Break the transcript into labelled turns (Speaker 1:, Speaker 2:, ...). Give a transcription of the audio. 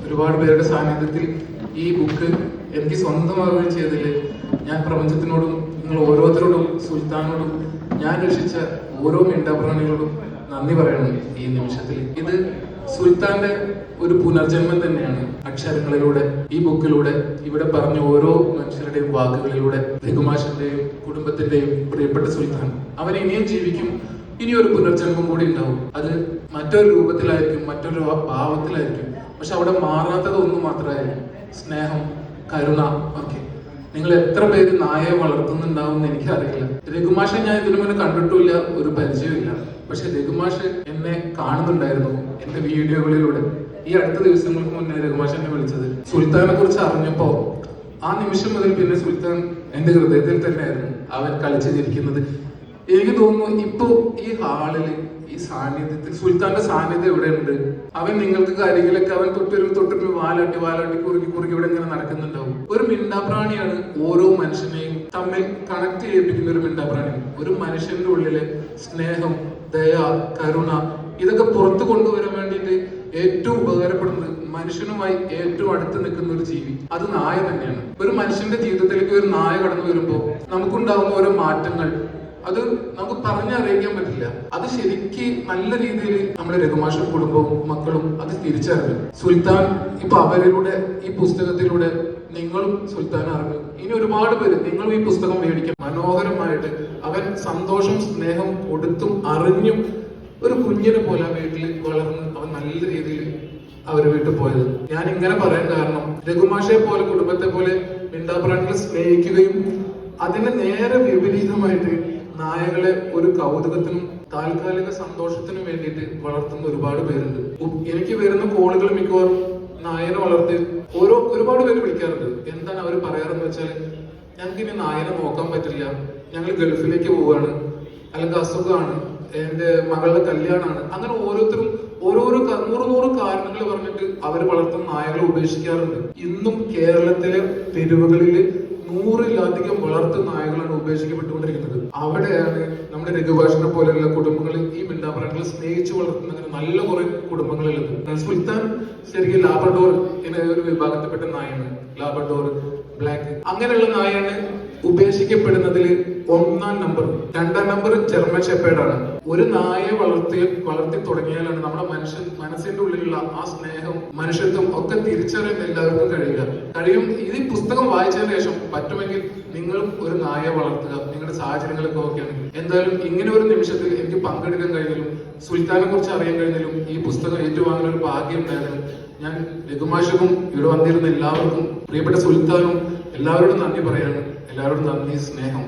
Speaker 1: ഒരുപാട് പേരുടെ സാന്നിധ്യത്തിൽ ഈ ബുക്ക് എനിക്ക് സ്വന്തമാവുകയും ചെയ്തതിൽ ഞാൻ പ്രപഞ്ചത്തിനോടും നിങ്ങൾ ഓരോരുത്തരോടും സുൽത്താനോടും ഞാൻ രക്ഷിച്ച ഓരോ മിണ്ടാപ്രാണികളോടും നന്ദി പറയണം ഈ നിമിഷത്തിൽ. ഇത് സുൽത്താന്റെ ഒരു പുനർജന്മം തന്നെയാണ്. അക്ഷരങ്ങളിലൂടെ ഈ ബുക്കിലൂടെ ഇവിടെ പറഞ്ഞ ഓരോ മനുഷ്യരുടെയും വാക്കുകളിലൂടെ രഘുമാഷിന്റെയും കുടുംബത്തിന്റെയും പ്രിയപ്പെട്ട സുൽത്താൻ അവൻ ഇനിയും ജീവിക്കും. ഇനിയൊരു പുനർജന്മം കൂടി ഉണ്ടാവും. അത് മറ്റൊരു രൂപത്തിലായിരിക്കും, മറ്റൊരു ഭാവത്തിലായിരിക്കും. പക്ഷെ അവിടെ മാറാത്തത് ഒന്നും മാത്രമായിരിക്കും, സ്നേഹം, കരുണ ഒക്കെ. നിങ്ങൾ എത്ര പേര് നായയെ വളർത്തുന്നുണ്ടാവും എന്ന് എനിക്കറിയില്ല. രഘുമാഷെ ഞാൻ ഇതിനു മുന്നേ കണ്ടിട്ടില്ല, ഒരു പരിചയമില്ല. പക്ഷെ രഘുമാഷ് എന്നെ കാണുന്നുണ്ടായിരുന്നു എന്റെ വീഡിയോകളിലൂടെ. ഈ അടുത്ത ദിവസങ്ങൾക്ക് മുന്നേ രഘുമാഷ് എന്നെ വിളിച്ചത്. സുൽത്താനെ കുറിച്ച് അറിഞ്ഞപ്പോ ആ നിമിഷം മുതൽ പിന്നെ സുൽത്താൻ എന്റെ ഹൃദയത്തിൽ തന്നെയായിരുന്നു. അവൻ കളിച്ചിരിക്കുന്നത് എനിക്ക് തോന്നുന്നു ഇപ്പൊ ഈ ഹാളില് ഈ സാന്നിധ്യത്തിൽ സുൽത്താന്റെ സാന്നിധ്യം എവിടെയുണ്ട്. അവൻ നിങ്ങൾക്ക് കാര്യങ്ങളൊക്കെ അവൻ തൊട്ടൊരു വാലാട്ടി കുറുക്കി ഇവിടെ ഇങ്ങനെ നടക്കുന്നുണ്ടാവും. ഒരു മിണ്ടാപ്രാണിയാണ് ഓരോ മനുഷ്യനെയും തമ്മിൽ കണക്ട് ചെയ്യിപ്പിക്കുന്ന ഒരു മിണ്ടാപ്രാണി. ഒരു മനുഷ്യന്റെ ഉള്ളിലെ സ്നേഹം, ദയ, കരുണ ഇതൊക്കെ പുറത്തു കൊണ്ടുവരാൻ വേണ്ടിയിട്ട് ഏറ്റവും ഉപകാരപ്പെടുന്നത് മനുഷ്യനുമായി ഏറ്റവും അടുത്ത് നിൽക്കുന്ന ഒരു ജീവി അത് നായ തന്നെയാണ്. ഒരു മനുഷ്യന്റെ ജീവിതത്തിലേക്ക് ഒരു നായ കടന്നു വരുമ്പോൾ നമുക്കുണ്ടാകുന്ന ഓരോ മാറ്റങ്ങൾ അത് നമുക്ക് പറഞ്ഞറിയിക്കാൻ പറ്റില്ല. അത് ശരിക്ക് നല്ല രീതിയിൽ നമ്മുടെ രഘുമാഷും കുടുംബവും മക്കളും അത് തിരിച്ചറിഞ്ഞു. സുൽത്താൻ ഇപ്പൊ അവരിലൂടെ ഈ പുസ്തകത്തിലൂടെ നിങ്ങളും സുൽത്താൻ അറിഞ്ഞു. ഇനി ഒരുപാട് പേര് നിങ്ങളും ഈ പുസ്തകം മേടിക്കാൻ മനോഹരമായിട്ട് അവൻ സന്തോഷം സ്നേഹം കൊടുത്തും അറിഞ്ഞും ഒരു കുഞ്ഞിനെ പോലെ വീട്ടിൽ വളർന്ന് അവൻ നല്ല രീതിയിൽ അവര് വീട്ടിൽ പോയത്. ഞാൻ ഇങ്ങനെ പറയാൻ കാരണം രഘുമാഷയെ പോലെ കുടുംബത്തെ പോലെ മിണ്ടാപ്രാണികളെ സ്നേഹിക്കുകയും അതിന് നേരെ വിപരീതമായിട്ട് നായകളെ ഒരു കൗതുകത്തിനും താൽക്കാലിക സന്തോഷത്തിനും വേണ്ടിയിട്ട് വളർത്തുന്ന ഒരുപാട് പേരുണ്ട്. എനിക്ക് വരുന്ന കോളുകൾ മിക്കവാറും നായനെ വളർത്തി ഒരുപാട് പേര് വിളിക്കാറുണ്ട്. എന്താണ് അവർ പറയാറെന്ന് വെച്ചാൽ, ഞങ്ങൾക്ക് ഇനി നായനെ നോക്കാൻ പറ്റില്ല, ഞങ്ങൾ ഗൾഫിലേക്ക് പോവാണ്, അല്ലെങ്കിൽ അസുഖമാണ്, എന്റെ മകളുടെ കല്യാണമാണ്. അങ്ങനെ ഓരോരുത്തരും ഓരോരോ നൂറ് കാരണങ്ങൾ പറഞ്ഞിട്ട് അവർ വളർത്തുന്ന നായകളെ ഉപേക്ഷിക്കാറുണ്ട്. ഇന്നും കേരളത്തിലെ തെരുവുകളിൽ 100-ലധികം വളർത്തു നായകളാണ് ഉപേക്ഷിക്കപ്പെട്ടുകൊണ്ടിരിക്കുന്നത്. അവിടെയാണ് നമ്മുടെ രഘുഭാഷിനെ പോലെയുള്ള കുടുംബങ്ങൾ ഈ മിണ്ടാപ്രാണികളെ സ്നേഹിച്ചു വളർത്തുന്ന നല്ല കുറെ കുടുംബങ്ങളുള്ളത്. സുൽത്താൻ ശരിക്കും ലാബ്രഡോർ എന്ന ഒരു വിഭാഗത്തിൽപ്പെട്ട നായാണ്. ലാബ്രഡോർ, ബ്ലാക്ക്, അങ്ങനെയുള്ള നായാണ് ഉപേക്ഷിക്കപ്പെടുന്നതിൽ 1-ാം നമ്പർ. 2-ാം നമ്പർ ജർമ്മൻ ഷെപ്പേർഡാണ്. ഒരു നായയെ വളർത്തി തുടങ്ങിയാലാണ് നമ്മുടെ മനസ്സിന്റെ ഉള്ളിലുള്ള ആ സ്നേഹം, മനുഷ്യത്വം ഒക്കെ തിരിച്ചറിയാൻ എല്ലാവർക്കും കഴിയും. ഈ പുസ്തകം വായിച്ചതിന് ശേഷം പറ്റുമെങ്കിൽ നിങ്ങളും ഒരു നായയെ വളർത്തുക, നിങ്ങളുടെ സാഹചര്യങ്ങളൊക്കെ ഓക്കെയാണെങ്കിൽ. എന്തായാലും ഇങ്ങനെ ഒരു നിമിഷത്തിൽ എനിക്ക് പങ്കെടുക്കാൻ കഴിഞ്ഞാലും സുൽത്താനെ കുറിച്ച് അറിയാൻ കഴിഞ്ഞാലും ഈ പുസ്തകം ഏറ്റുവാങ്ങാൻ ഒരു ഭാഗ്യം ഉണ്ടായാലും ഞാൻ രഘുമാഷും ഇവിടെ വന്നിരുന്ന എല്ലാവർക്കും, പ്രിയപ്പെട്ട സുൽത്താനും എല്ലാവരോടും നന്ദി പറയാണ്. എല്ലാവരോടും നന്ദി, സ്നേഹം.